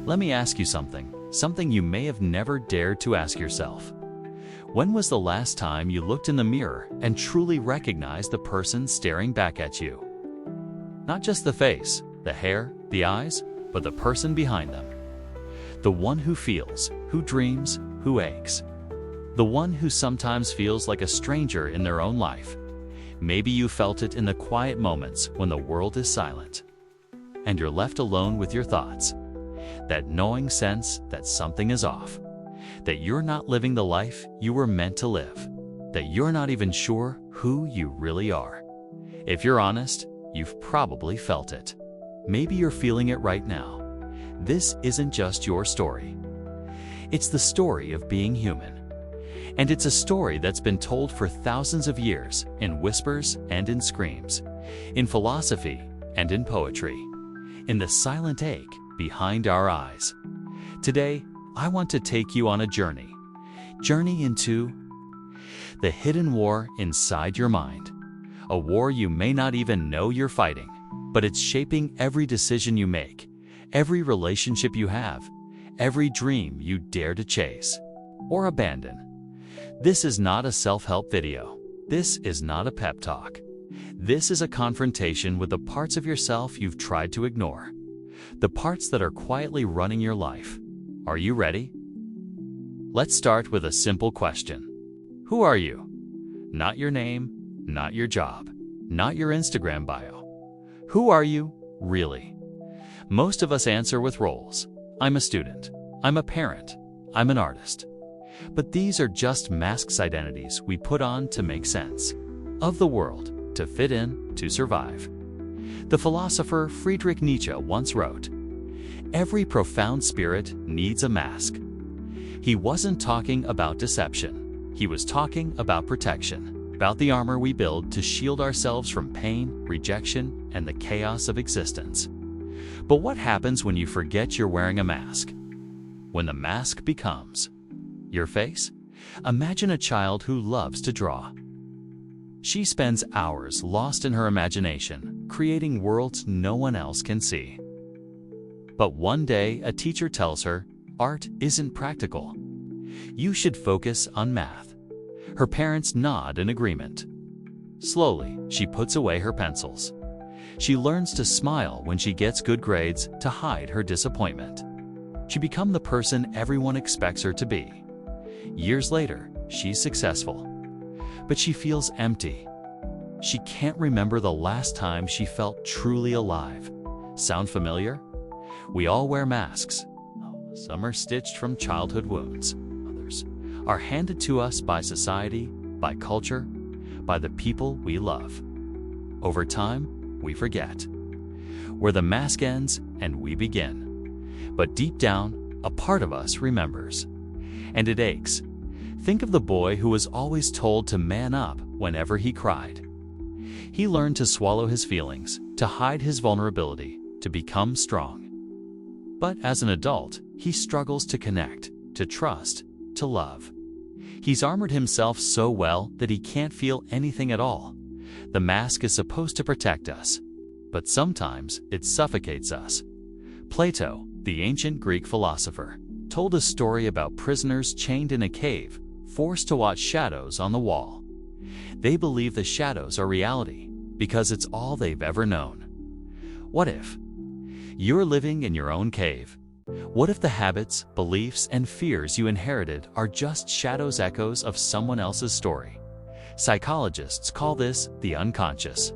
Let me ask you something you may have never dared to ask yourself. When was the last time you looked in the mirror and truly recognized the person staring back at you? Not just the face, the hair, the eyes, but the person behind them. The one who feels, who dreams, who aches. The one who sometimes feels like a stranger in their own life. Maybe you felt it in the quiet moments when the world is silent and you're left alone with your thoughts. That gnawing sense that something is off, that you're not living the life you were meant to live, that you're not even sure who you really are. If you're honest, you've probably felt it. Maybe you're feeling it right now. This isn't just your story. It's the story of being human. And it's a story that's been told for thousands of years in whispers and in screams, in philosophy and in poetry, in the silent ache behind our eyes. Today, I want to take you on a journey into the hidden war inside your mind. A war you may not even know you're fighting, but it's shaping every decision you make, every relationship you have, every dream you dare to chase or abandon. This is not a self-help video. This is not a pep talk. This is a confrontation with the parts of yourself you've tried to ignore, the parts that are quietly running your life. Are you ready? Let's start with a simple question. Who are you? Not your name, not your job, not your Instagram bio. Who are you, really? Most of us answer with roles. I'm a student. I'm a parent. I'm an artist. But these are just masked identities we put on to make sense of the world, to fit in, to survive. The philosopher Friedrich Nietzsche once wrote, "Every profound spirit needs a mask." He wasn't talking about deception. He was talking about protection, about the armor we build to shield ourselves from pain, rejection, and the chaos of existence. But what happens when you forget you're wearing a mask? When the mask becomes your face? Imagine a child who loves to draw. She spends hours lost in her imagination, creating worlds no one else can see. But one day, a teacher tells her, art isn't practical. You should focus on math. Her parents nod in agreement. Slowly, she puts away her pencils. She learns to smile when she gets good grades to hide her disappointment. She becomes the person everyone expects her to be. Years later, she's successful, but she feels empty. She can't remember the last time she felt truly alive. Sound familiar? We all wear masks. Some are stitched from childhood wounds. Others are handed to us by society, by culture, by the people we love. Over time, we forget where the mask ends and we begin. But deep down, a part of us remembers. And it aches. Think of the boy who was always told to man up whenever he cried. He learned to swallow his feelings, to hide his vulnerability, to become strong. But as an adult, he struggles to connect, to trust, to love. He's armored himself so well that he can't feel anything at all. The mask is supposed to protect us, but sometimes it suffocates us. Plato, the ancient Greek philosopher, told a story about prisoners chained in a cave, forced to watch shadows on the wall. They believe the shadows are reality because it's all they've ever known. What if you're living in your own cave? What if the habits, beliefs, and fears you inherited are just shadows, echoes of someone else's story? Psychologists call this the unconscious.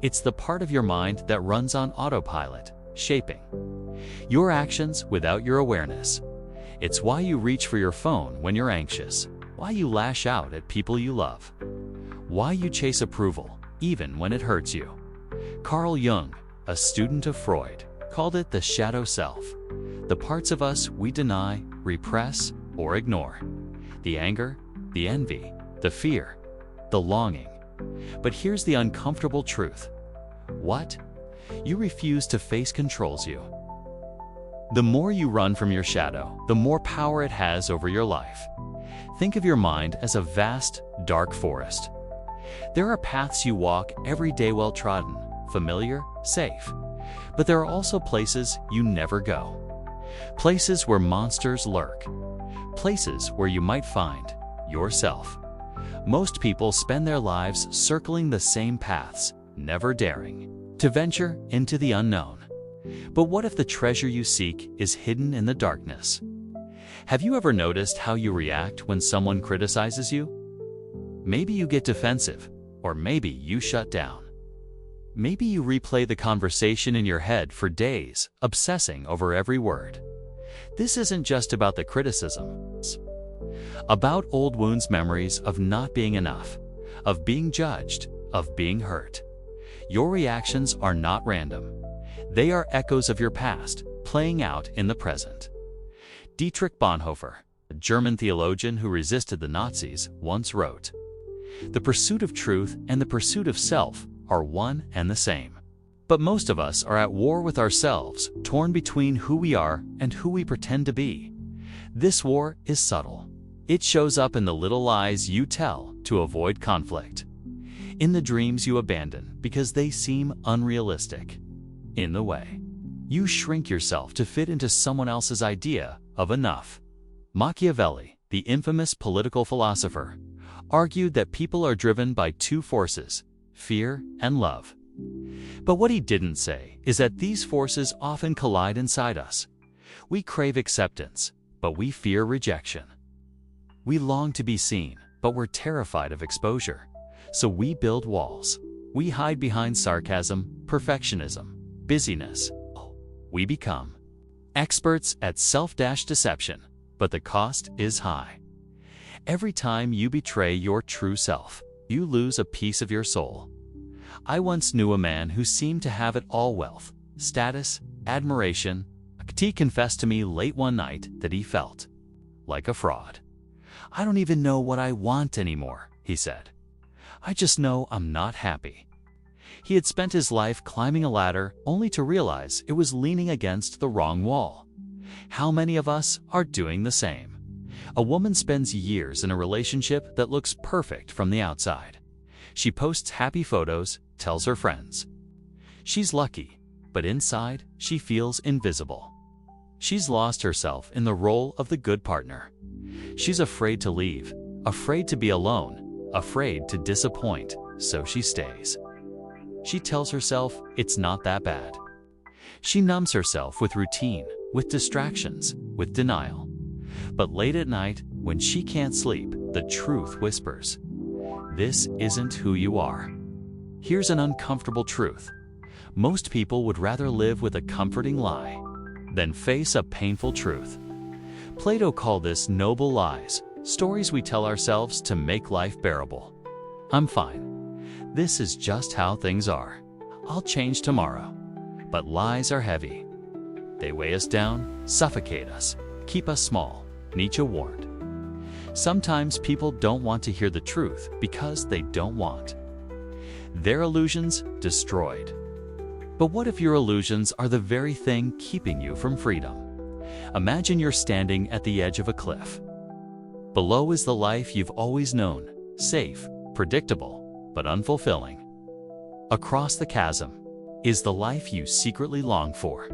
It's the part of your mind that runs on autopilot, shaping your actions without your awareness. It's why you reach for your phone when you're anxious, why you lash out at people you love, why you chase approval, even when it hurts you. Carl Jung, a student of Freud, called it the shadow self, the parts of us we deny, repress, or ignore. The anger, the envy, the fear, the longing. But here's the uncomfortable truth. What you refuse to face controls you. The more you run from your shadow, the more power it has over your life. Think of your mind as a vast, dark forest. There are paths you walk every day, well trodden, familiar, safe. But there are also places you never go. Places where monsters lurk. Places where you might find yourself. Most people spend their lives circling the same paths, never daring to venture into the unknown. But what if the treasure you seek is hidden in the darkness? Have you ever noticed how you react when someone criticizes you? Maybe you get defensive, or maybe you shut down. Maybe you replay the conversation in your head for days, obsessing over every word. This isn't just about the criticism. It's about old wounds, memories of not being enough, of being judged, of being hurt. Your reactions are not random. They are echoes of your past, playing out in the present. Dietrich Bonhoeffer, a German theologian who resisted the Nazis, once wrote, "The pursuit of truth and the pursuit of self are one and the same." But most of us are at war with ourselves, torn between who we are and who we pretend to be. This war is subtle. It shows up in the little lies you tell to avoid conflict, in the dreams you abandon because they seem unrealistic, in the way you shrink yourself to fit into someone else's idea of enough. Machiavelli, the infamous political philosopher, argued that people are driven by two forces, fear and love. But what he didn't say is that these forces often collide inside us. We crave acceptance, but we fear rejection. We long to be seen, but we're terrified of exposure. So we build walls. We hide behind sarcasm, perfectionism, busyness. We become experts at self-deception, but the cost is high. Every time you betray your true self, you lose a piece of your soul. I once knew a man who seemed to have it all: wealth, status, admiration. He confessed to me late one night that he felt like a fraud. "I don't even know what I want anymore," he said. "I just know I'm not happy." He had spent his life climbing a ladder only to realize it was leaning against the wrong wall. How many of us are doing the same? A woman spends years in a relationship that looks perfect from the outside. She posts happy photos, tells her friends she's lucky, but inside she feels invisible. She's lost herself in the role of the good partner. She's afraid to leave, afraid to be alone, afraid to disappoint, so she stays. She tells herself it's not that bad. She numbs herself with routine, with distractions, with denial. But late at night, when she can't sleep, the truth whispers, "This isn't who you are." Here's an uncomfortable truth. Most people would rather live with a comforting lie than face a painful truth. Plato called this noble lies, stories we tell ourselves to make life bearable. "I'm fine. This is just how things are. I'll change tomorrow." But lies are heavy. They weigh us down, suffocate us, keep us small. Nietzsche warned. Sometimes people don't want to hear the truth because they don't want their illusions destroyed. But what if your illusions are the very thing keeping you from freedom? Imagine you're standing at the edge of a cliff. Below is the life you've always known, safe, predictable, but unfulfilling. Across the chasm is the life you secretly long for.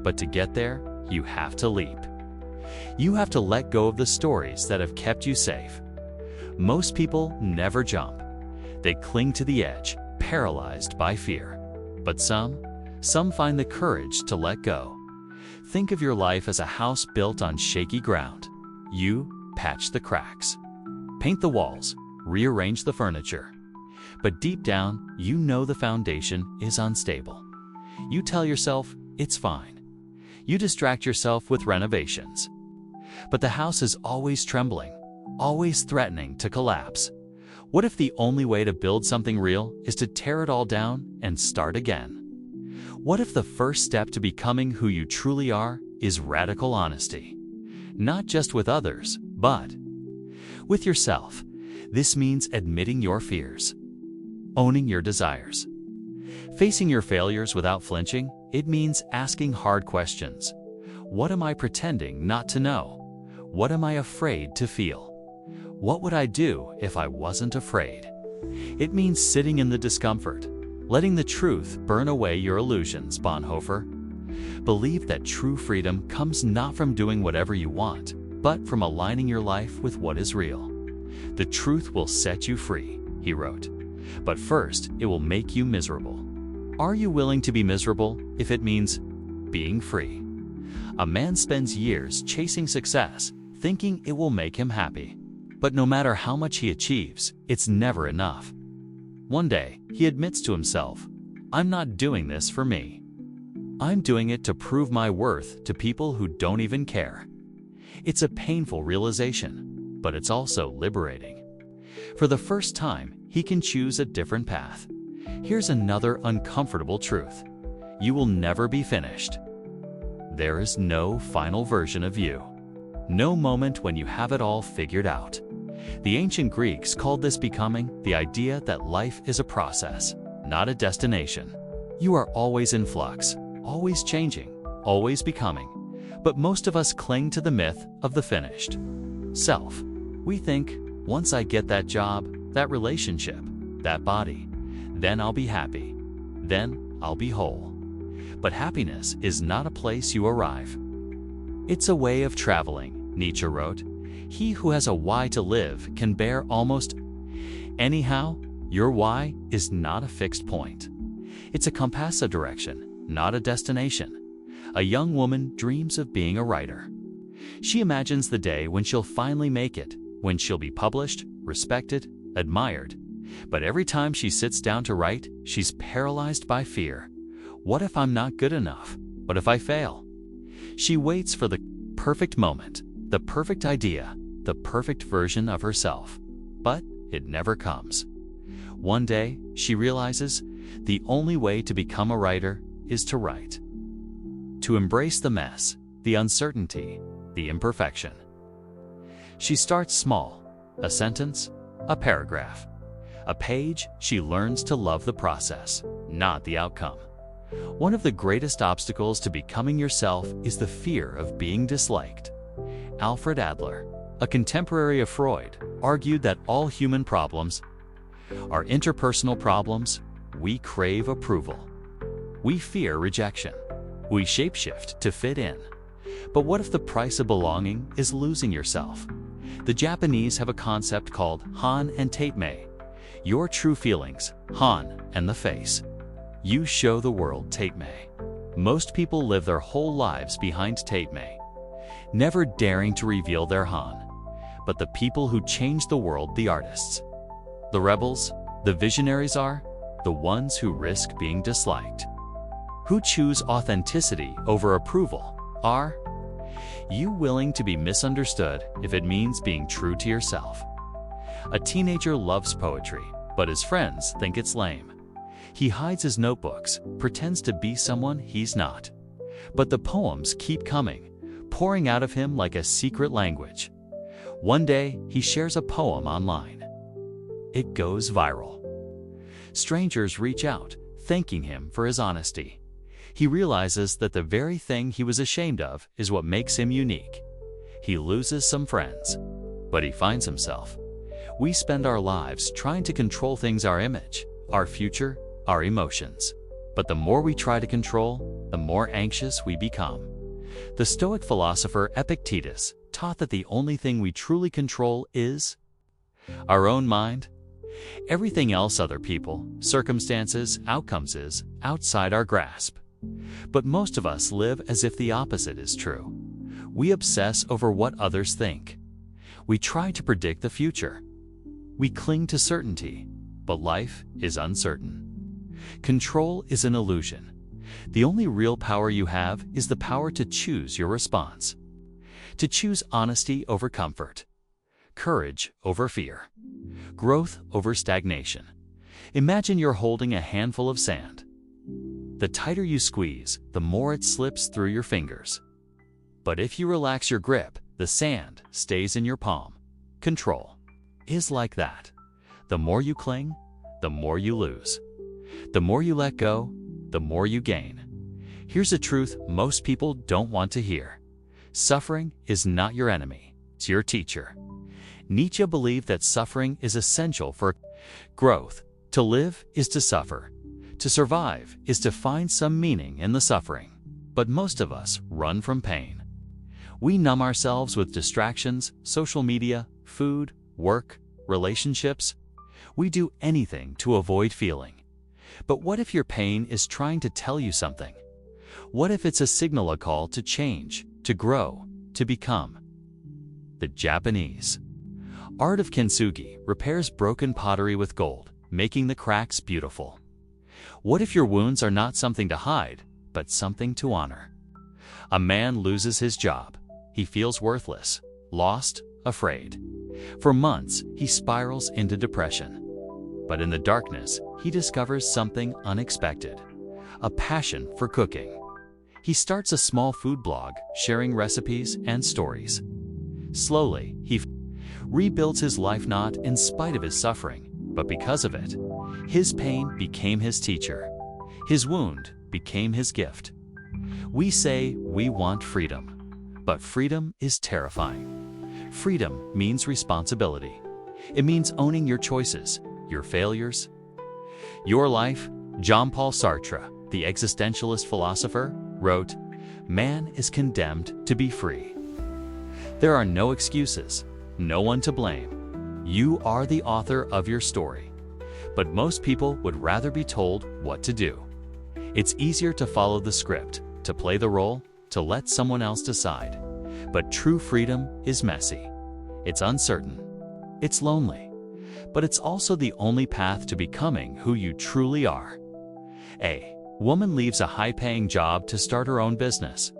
But to get there, you have to leap. You have to let go of the stories that have kept you safe. Most people never jump. They cling to the edge, paralyzed by fear. But some find the courage to let go. Think of your life as a house built on shaky ground. You patch the cracks, paint the walls, rearrange the furniture. But deep down, you know the foundation is unstable. You tell yourself it's fine. You distract yourself with renovations. But the house is always trembling, always threatening to collapse. What if the only way to build something real is to tear it all down and start again? What if the first step to becoming who you truly are is radical honesty? Not just with others, but with yourself. This means admitting your fears, owning your desires, facing your failures without flinching. It means asking hard questions. What am I pretending not to know? What am I afraid to feel? What would I do if I wasn't afraid? It means sitting in the discomfort, letting the truth burn away your illusions. Bonhoeffer. Believe that true freedom comes not from doing whatever you want, but from aligning your life with what is real. The truth will set you free, he wrote. But first, it will make you miserable. Are you willing to be miserable if it means being free? A man spends years chasing success, thinking it will make him happy. But no matter how much he achieves, it's never enough. One day, he admits to himself, "I'm not doing this for me. I'm doing it to prove my worth to people who don't even care." It's a painful realization, but it's also liberating. For the first time, he can choose a different path. Here's another uncomfortable truth. You will never be finished. There is no final version of you. No moment when you have it all figured out. The ancient Greeks called this becoming, the idea that life is a process, not a destination. You are always in flux, always changing, always becoming. But most of us cling to the myth of the finished self. We think, once I get that job, that relationship, that body, then I'll be happy. Then I'll be whole. But happiness is not a place you arrive. It's a way of traveling, Nietzsche wrote. He who has a why to live can bear almost anyhow. Your why is not a fixed point. It's a compass of direction, not a destination. A young woman dreams of being a writer. She imagines the day when she'll finally make it, when she'll be published, respected, admired. But every time she sits down to write, she's paralyzed by fear. What if I'm not good enough? What if I fail? She waits for the perfect moment, the perfect idea, the perfect version of herself. But it never comes. One day, she realizes the only way to become a writer is to write. To embrace the mess, the uncertainty, the imperfection. She starts small, a sentence, a paragraph. A page, she learns to love the process, not the outcome. One of the greatest obstacles to becoming yourself is the fear of being disliked. Alfred Adler, a contemporary of Freud, argued that all human problems are interpersonal problems. We crave approval. We fear rejection. We shapeshift to fit in. But what if the price of belonging is losing yourself? The Japanese have a concept called Han and Tate-mei. Your true feelings, Han and the face. You show the world Tate-mei. Most people live their whole lives behind Tate-mei, never daring to reveal their Han. But the people who change the world, the artists, the rebels, the visionaries are the ones who risk being disliked. Who choose authenticity over approval. Are you willing to be misunderstood if it means being true to yourself? A teenager loves poetry, but his friends think it's lame. He hides his notebooks, pretends to be someone he's not. But the poems keep coming, pouring out of him like a secret language. One day, he shares a poem online. It goes viral. Strangers reach out, thanking him for his honesty. He realizes that the very thing he was ashamed of is what makes him unique. He loses some friends, but he finds himself. We spend our lives trying to control things: our image, our future, our emotions. But the more we try to control, the more anxious we become. The Stoic philosopher Epictetus taught that the only thing we truly control is our own mind. Everything else, other people, circumstances, outcomes, is outside our grasp. But most of us live as if the opposite is true. We obsess over what others think. We try to predict the future. We cling to certainty, but life is uncertain. Control is an illusion. The only real power you have is the power to choose your response. To choose honesty over comfort, courage over fear, growth over stagnation. Imagine you're holding a handful of sand. The tighter you squeeze, the more it slips through your fingers. But if you relax your grip, the sand stays in your palm. Control is like that. The more you cling, the more you lose. The more you let go, the more you gain. Here's a truth most people don't want to hear. Suffering is not your enemy, it's your teacher. Nietzsche believed that suffering is essential for growth. To live is to suffer. To survive is to find some meaning in the suffering. But most of us run from pain. We numb ourselves with distractions, social media, food, work, relationships. We do anything to avoid feeling. But what if your pain is trying to tell you something? What if it's a signal, a call to change, to grow, to become? The Japanese art of kintsugi repairs broken pottery with gold, making the cracks beautiful. What if your wounds are not something to hide, but something to honor? A man loses his job. He feels worthless, lost, afraid. For months, he spirals into depression. But in the darkness, he discovers something unexpected: a passion for cooking. He starts a small food blog, sharing recipes and stories. Slowly, he rebuilds his life, not in spite of his suffering, but because of it. His pain became his teacher. His wound became his gift. We say we want freedom, but freedom is terrifying. Freedom means responsibility. It means owning your choices, your failures, your life. Jean-Paul Sartre, the existentialist philosopher, wrote, "Man is condemned to be free." There are no excuses, no one to blame. You are the author of your story. But most people would rather be told what to do. It's easier to follow the script, to play the role, to let someone else decide. But true freedom is messy. It's uncertain. It's lonely. But it's also the only path to becoming who you truly are. A woman leaves a high-paying job to start her own business.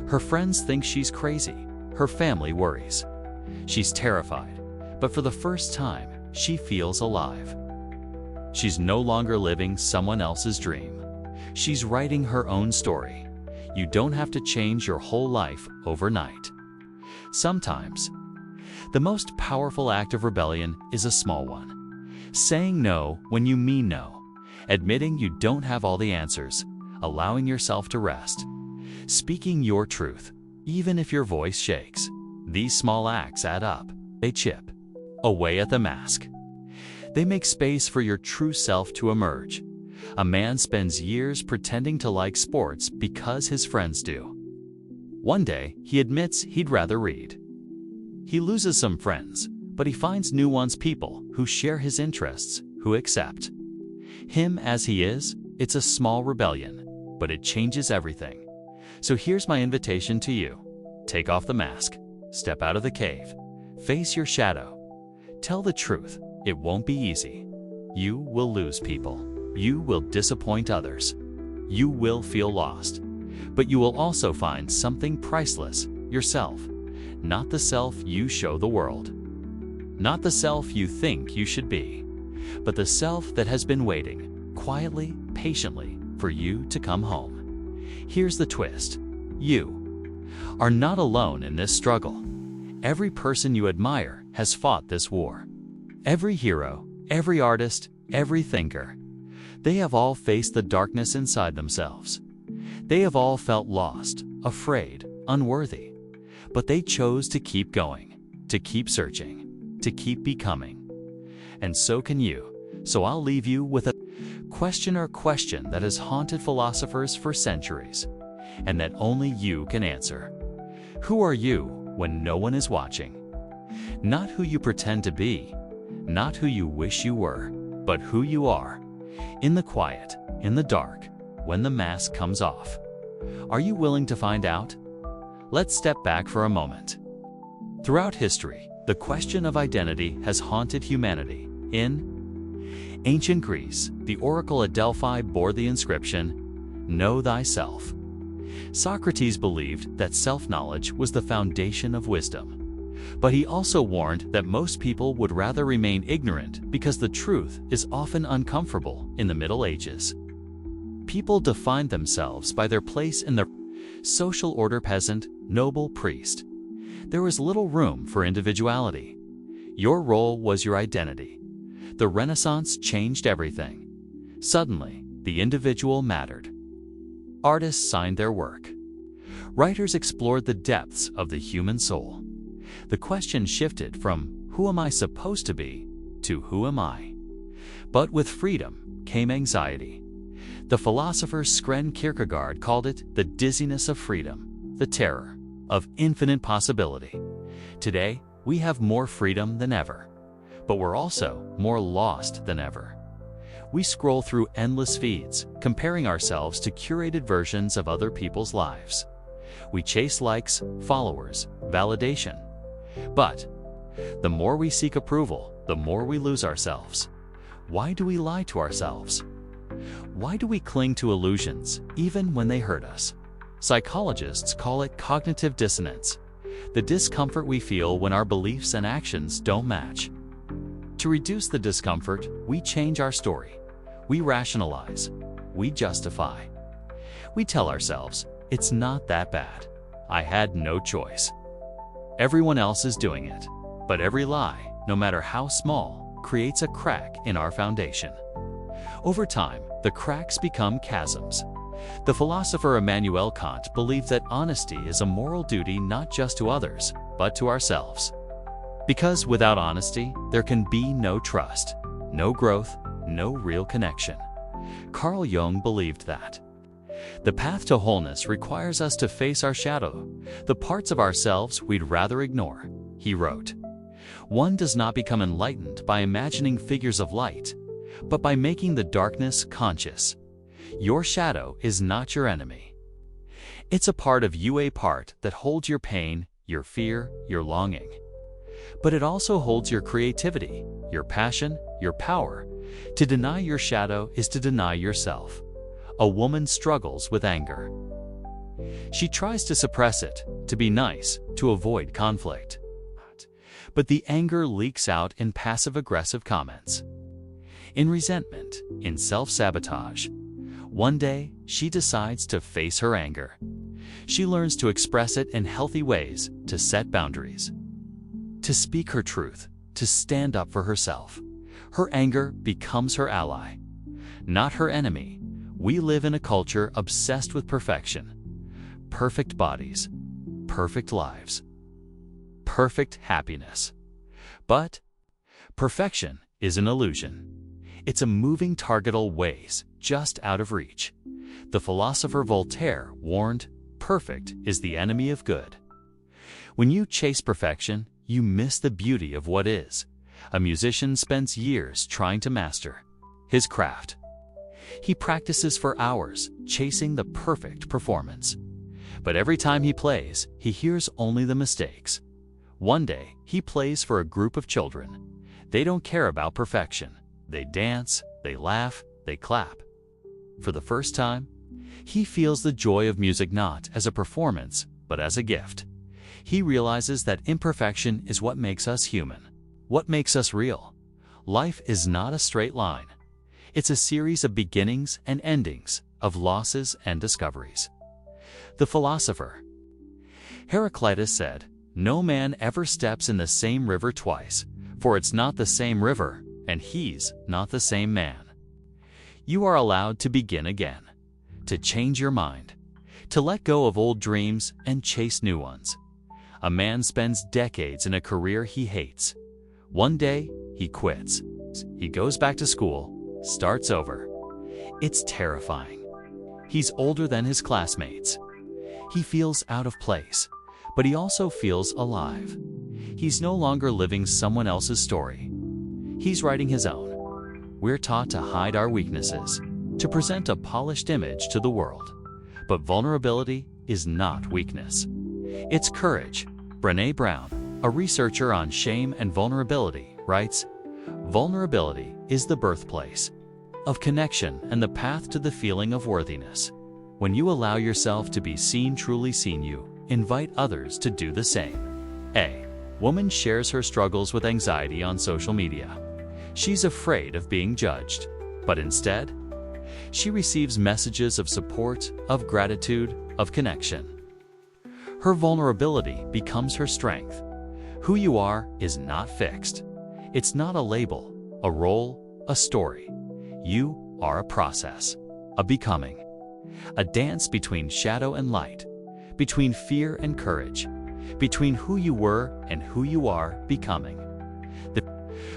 Her friends think she's crazy. Her family worries. She's terrified, but for the first time, she feels alive. She's no longer living someone else's dream. She's writing her own story. You don't have to change your whole life overnight. Sometimes, the most powerful act of rebellion is a small one. Saying no when you mean no. Admitting you don't have all the answers. Allowing yourself to rest. Speaking your truth, even if your voice shakes. These small acts add up. They chip away at the mask. They make space for your true self to emerge. A man spends years pretending to like sports because his friends do. One day, he admits he'd rather read. He loses some friends, but he finds new ones, people who share his interests, who accept him as he is. It's a small rebellion, but it changes everything. So here's my invitation to you. Take off the mask. Step out of the cave. Face your shadow. Tell the truth. It won't be easy. You will lose people. You will disappoint others. You will feel lost. But you will also find something priceless: yourself. Not the self you show the world. Not the self you think you should be. But the self that has been waiting, quietly, patiently, for you to come home. Here's the twist. You are not alone in this struggle. Every person you admire has fought this war. Every hero, every artist, every thinker. They have all faced the darkness inside themselves. They have all felt lost, afraid, unworthy. But they chose to keep going, to keep searching, to keep becoming. And so can you. So I'll leave you with a question that has haunted philosophers for centuries, and that only you can answer. Who are you when no one is watching? Not who you pretend to be, not who you wish you were, but who you are. In the quiet, in the dark, when the mask comes off. Are you willing to find out? Let's step back for a moment. Throughout history, the question of identity has haunted humanity. In ancient Greece, the oracle at Delphi bore the inscription, "Know thyself." Socrates believed that self-knowledge was the foundation of wisdom. But he also warned that most people would rather remain ignorant because the truth is often uncomfortable. In the Middle Ages, people defined themselves by their place in the social order: peasant, noble, priest. There was little room for individuality. Your role was your identity. The Renaissance changed everything. Suddenly, the individual mattered. Artists signed their work. Writers explored the depths of the human soul. The question shifted from "Who am I supposed to be?" to "Who am I?" But with freedom came anxiety. The philosopher Søren Kierkegaard called it the dizziness of freedom, the terror of infinite possibility. Today, we have more freedom than ever, but we're also more lost than ever. We scroll through endless feeds, comparing ourselves to curated versions of other people's lives. We chase likes, followers, validation. But the more we seek approval, the more we lose ourselves. Why do we lie to ourselves? Why do we cling to illusions, even when they hurt us? Psychologists call it cognitive dissonance, the discomfort we feel when our beliefs and actions don't match. To reduce the discomfort, we change our story. We rationalize. We justify. We tell ourselves, it's not that bad. I had no choice. Everyone else is doing it. But every lie, no matter how small, creates a crack in our foundation. Over time, the cracks become chasms. The philosopher Immanuel Kant believed that honesty is a moral duty not just to others, but to ourselves. Because without honesty, there can be no trust, no growth, no real connection. Carl Jung believed that. The path to wholeness requires us to face our shadow, the parts of ourselves we'd rather ignore. He wrote, "One does not become enlightened by imagining figures of light, but by making the darkness conscious. Your shadow is not your enemy. It's a part of you, a part that holds your pain, your fear, your longing. But it also holds your creativity, your passion, your power. To deny your shadow is to deny yourself." A woman struggles with anger. She tries to suppress it, to be nice, to avoid conflict. But the anger leaks out in passive-aggressive comments, in resentment, in self-sabotage. One day, she decides to face her anger. She learns to express it in healthy ways, to set boundaries, to speak her truth, to stand up for herself. Her anger becomes her ally, not her enemy. We live in a culture obsessed with perfection. Perfect bodies, perfect lives, perfect happiness. But perfection is an illusion. It's a moving target always just out of reach. The philosopher Voltaire warned, "Perfect is the enemy of good." When you chase perfection, you miss the beauty of what is. A musician spends years trying to master his craft. He practices for hours, chasing the perfect performance. But every time he plays, he hears only the mistakes. One day, he plays for a group of children. They don't care about perfection. They dance, they laugh, they clap. For the first time, he feels the joy of music not as a performance, but as a gift. He realizes that imperfection is what makes us human, what makes us real. Life is not a straight line. It's a series of beginnings and endings, of losses and discoveries. The philosopher Heraclitus said, "No man ever steps in the same river twice, for it's not the same river, and he's not the same man." You are allowed to begin again, to change your mind, to let go of old dreams and chase new ones. A man spends decades in a career he hates. One day, he quits. He goes back to school, starts over. It's terrifying. He's older than his classmates. He feels out of place, but he also feels alive. He's no longer living someone else's story. He's writing his own. We're taught to hide our weaknesses, to present a polished image to the world. But vulnerability is not weakness. It's courage. Brené Brown, a researcher on shame and vulnerability, writes, "Vulnerability is the birthplace of connection and the path to the feeling of worthiness. When you allow yourself to be seen, truly seen, you invite others to do the same." A woman shares her struggles with anxiety on social media. She's afraid of being judged, but instead, she receives messages of support, of gratitude, of connection. Her vulnerability becomes her strength. Who you are is not fixed. It's not a label, a role, a story. You are a process, a becoming, a dance between shadow and light, between fear and courage, between who you were and who you are becoming. The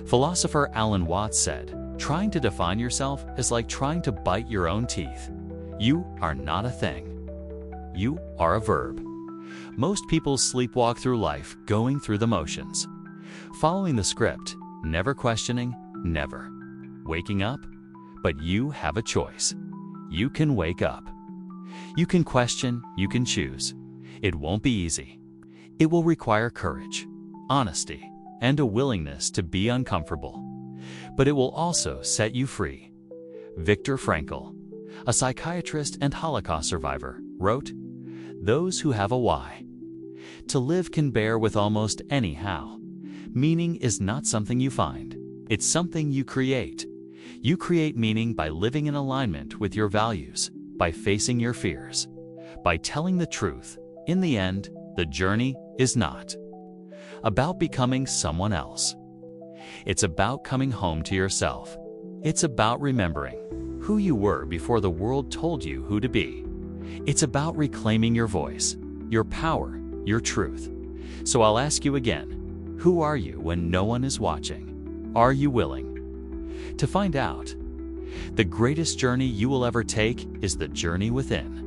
philosopher Alan Watts said, Trying to define yourself is like trying to bite your own teeth. You are not a thing. You are a verb. Most people sleepwalk through life going through the motions. Following the script, never questioning, never. Waking up? But you have a choice. You can wake up. You can question, you can choose. It won't be easy. It will require courage, honesty, and a willingness to be uncomfortable. But it will also set you free. Viktor Frankl, a psychiatrist and Holocaust survivor, wrote, "Those who have a why. To live can bear with almost any how. Meaning is not something you find. It's something you create. You create meaning by living in alignment with your values, by facing your fears, by telling the truth. In the end, the journey is not about becoming someone else. It's about coming home to yourself. It's about remembering who you were before the world told you who to be. It's about reclaiming your voice, your power, your truth. So I'll ask you again, who are you when no one is watching? Are you willing to find out? The greatest journey you will ever take is the journey within.